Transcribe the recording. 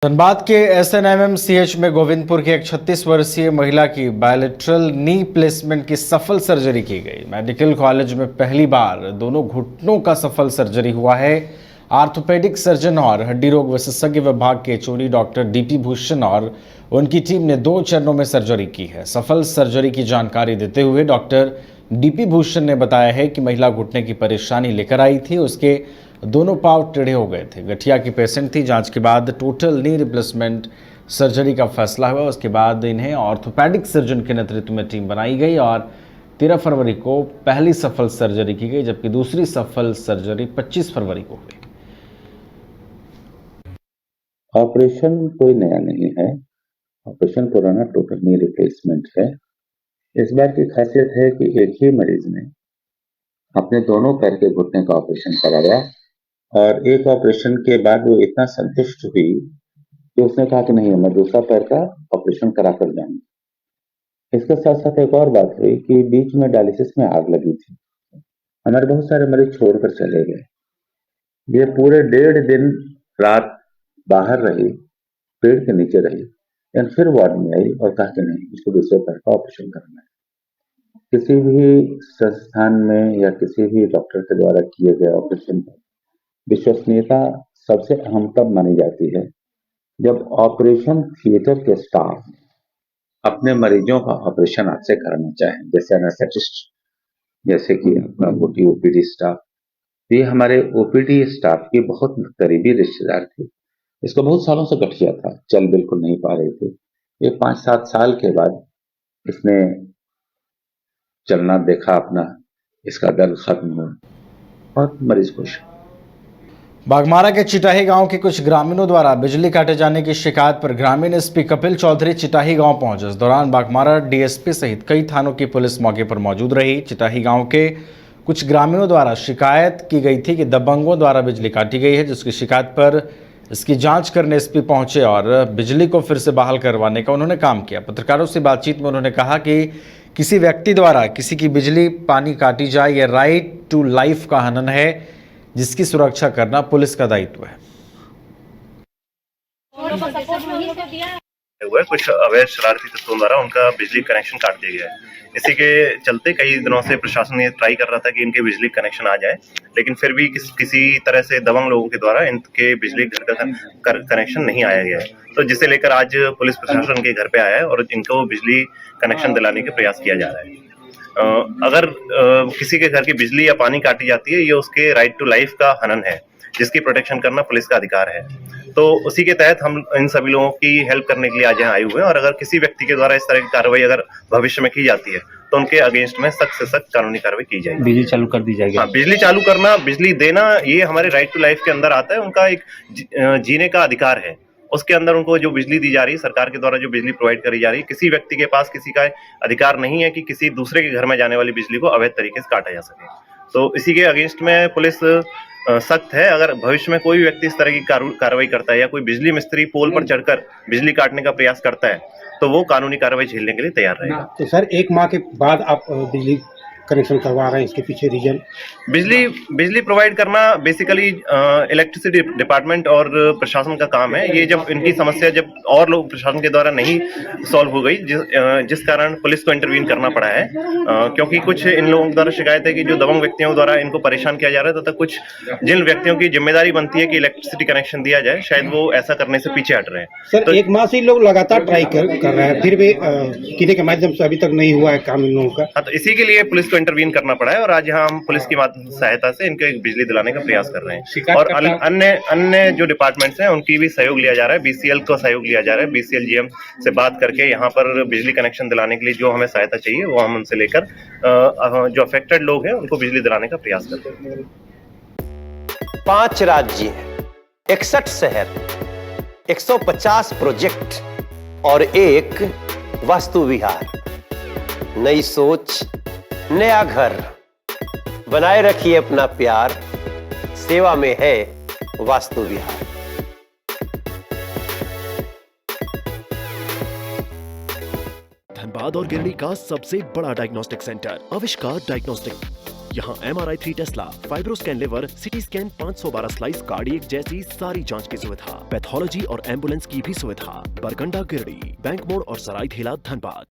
धनबाद के एसएनएमएमसीएच में गोविंदपुर की एक 36 वर्षीय महिला की बायलेटरल नी प्लेसमेंट की सफल सर्जरी की गई। मेडिकल कॉलेज में पहली बार दोनों घुटनों का सफल सर्जरी हुआ है। आर्थोपेडिक सर्जन और हड्डी रोग विशेषज्ञ विभाग के चोरी डॉक्टर डीपी भूषण और उनकी टीम ने 2 चरणों में सर्जरी की है। सफल सर्जरी की जानकारी देते हुए डॉक्टर डीपी भूषण ने बताया है कि महिला घुटने की परेशानी लेकर आई थी। उसके दोनों पांव टेढ़े हो गए थे। गठिया की पेशेंट थी। जांच के बाद टोटल नी रिप्लेसमेंट सर्जरी का फैसला हुआ। उसके बाद इन्हें ऑर्थोपेडिक सर्जन के नेतृत्व में टीम बनाई गई और 13 फरवरी को पहली सफल सर्जरी की गई, जबकि दूसरी सफल सर्जरी 25 फरवरी को हुई। ऑपरेशन कोई नया नहीं है। ऑपरेशन पुराना टोटल नी रिप्लेसमेंट है। इस बार की खासियत है कि एक ही मरीज ने अपने दोनों पैर के घुटने का ऑपरेशन कराया और एक ऑपरेशन के बाद वो इतना संतुष्ट हुई कि उसने कहा कि नहीं, मैं दूसरा पैर का ऑपरेशन करा कर जाऊंगी। इसके साथ साथ एक और बात हुई कि बीच में डायलिसिस में आग लगी थी। हमारे बहुत सारे मरीज छोड़कर चले गए। ये पूरे 1.5 दिन रात बाहर रही, पेड़ के नीचे रही, एंड फिर वार्ड में आई और कहा कि नहीं, इसको दूसरे पैर का ऑपरेशन करना है। किसी भी संस्थान में या किसी भी डॉक्टर के द्वारा किए गए ऑपरेशन पर विश्वसनीयता सबसे अहम तब मानी जाती है जब ऑपरेशन थिएटर के स्टाफ अपने मरीजों का ऑपरेशन आपसे कराना चाहें, जैसे एनेस्थेटिस्ट, जैसे कि अपना ओपीडी स्टाफ। ये हमारे ओपीडी स्टाफ की बहुत करीबी रिश्तेदार थी। इसको बहुत सालों से गठिया था, चल बिल्कुल नहीं पा रहे थे। ये 5-7 साल के बाद इसने चलना देखा अपना, इसका दर्द खत्म हुआ और मरीज खुश। बागमारा के चिटाही गांव के कुछ ग्रामीणों द्वारा बिजली काटे जाने की शिकायत पर ग्रामीण एसपी कपिल चौधरी चिटाही गांव पहुंचे। इस दौरान बागमारा डीएसपी सहित कई थानों की पुलिस मौके पर मौजूद रही। चिटाही गांव के कुछ ग्रामीणों द्वारा शिकायत की गई थी कि दबंगों द्वारा बिजली काटी गई है, जिसकी शिकायत पर इसकी जांच करने एसपी पहुंचे और बिजली को फिर से बहाल करवाने का उन्होंने काम किया। पत्रकारों से बातचीत में उन्होंने कहा कि किसी व्यक्ति द्वारा किसी की बिजली पानी काटी जाए, यह राइट टू लाइफ का हनन है, जिसकी सुरक्षा करना पुलिस का दायित्व है। कुछ अवैध शरारती तत्वों द्वारा उनका बिजली कनेक्शन काट दिया गया है। इसी के चलते कई दिनों से प्रशासन ये ट्राई कर रहा था कि इनके बिजली कनेक्शन आ जाए, लेकिन फिर भी किसी तरह से दबंग लोगों के द्वारा इनके बिजली घर का कनेक्शन नहीं आया गया है। तो जिसे लेकर आज पुलिस प्रशासन के घर पे आया है और इनको बिजली कनेक्शन दिलाने के प्रयास किया जा रहा है। अगर किसी के घर की बिजली या पानी काटी जाती है, ये उसके राइट टू लाइफ का हनन है, जिसकी प्रोटेक्शन करना पुलिस का अधिकार है। तो उसी के तहत हम इन सभी लोगों की हेल्प करने के लिए आज यहाँ आए हुए हैं और अगर किसी व्यक्ति के द्वारा इस तरह की कार्रवाई अगर भविष्य में की जाती है तो उनके अगेंस्ट में सख्त से सख्त कानूनी कार्रवाई की जाएगी। बिजली चालू कर दी जाएगी। हाँ, बिजली चालू करना, बिजली देना, ये हमारे राइट टू लाइफ के अंदर आता है। उनका एक जीने का अधिकार है। उसके अंदर उनको जो बिजली दी जा रही है, सरकार के द्वारा जो बिजली प्रोवाइड करी जा रही है, किसी व्यक्ति के पास किसी का अधिकार नहीं है कि किसी दूसरे के घर में जाने वाली बिजली को अवैध तरीके से काटा जा सके। तो इसी के अगेंस्ट में पुलिस सख्त है। अगर भविष्य में कोई व्यक्ति इस तरह की कार्रवाई करता है या कोई बिजली मिस्त्री पोल पर चढ़कर बिजली काटने का प्रयास करता है तो वो कानूनी कार्रवाई झेलने के लिए तैयार रहेगा। तो सर, 1 माह के बाद आप बिजली कनेक्शन करवा रहे हैं, इसके पीछे रीजन? बिजली प्रोवाइड करना बेसिकली इलेक्ट्रिसिटी डिपार्टमेंट और प्रशासन का काम है। ये जब इनकी समस्या जब और लोग प्रशासन के द्वारा नहीं सॉल्व हो गई, जिस कारण पुलिस को इंटरवीन करना पड़ा है, क्योंकि कुछ इन लोगों द्वारा शिकायत है कि जो दबंग व्यक्तियों द्वारा इनको परेशान किया जा रहा है तथा कुछ जिन व्यक्तियों की जिम्मेदारी बनती है कि इलेक्ट्रिसिटी कनेक्शन दिया जाए, शायद वो ऐसा करने से पीछे हट रहे हैं। सर, तो 1 माह से लोग लगातार ट्राई कर रहे हैं, फिर भी किले के माध्यम से अभी तक नहीं हुआ है काम इन लोगों का। हाँ, तो इसी के लिए पुलिस को इंटरवीन करना पड़ा है और आज यहाँ हम पुलिस की सहायता से इनके बिजली दिलाने का प्रयास कर रहे हैं। और अन्य जो डिपार्टमेंट्स हैं उनकी भी सहयोग लिया जा रहा है। बीसीएल का सहयोग लिया जा रहा है। बीसीएल जीएम से बात करके यहाँ पर बिजली कनेक्शन दिलाने के लिए जो हमें सहायता चाहिए वो हम उनसे लेकर जो अफेक्टेड लोग हैं उनको बिजली दिलाने का प्रयास करते हैं। 5 राज्य, 61 शहर, 150 प्रोजेक्ट और 1 वास्तु विहार। नई सोच, नया घर। बनाए रखिए अपना प्यार, सेवा में है वास्तु विहार। धनबाद और गिरडी का सबसे बड़ा डायग्नोस्टिक सेंटर आविष्कार डायग्नोस्टिक। यहाँ MRI 3 Tesla, fibroscan liver, CT scan 512 slice cardiac जैसी सारी जांच की सुविधा, पैथोलॉजी और एम्बुलेंस की भी सुविधा। बरगंडा गिरडी, बैंक मोड़ और सराय ठेला धनबाद।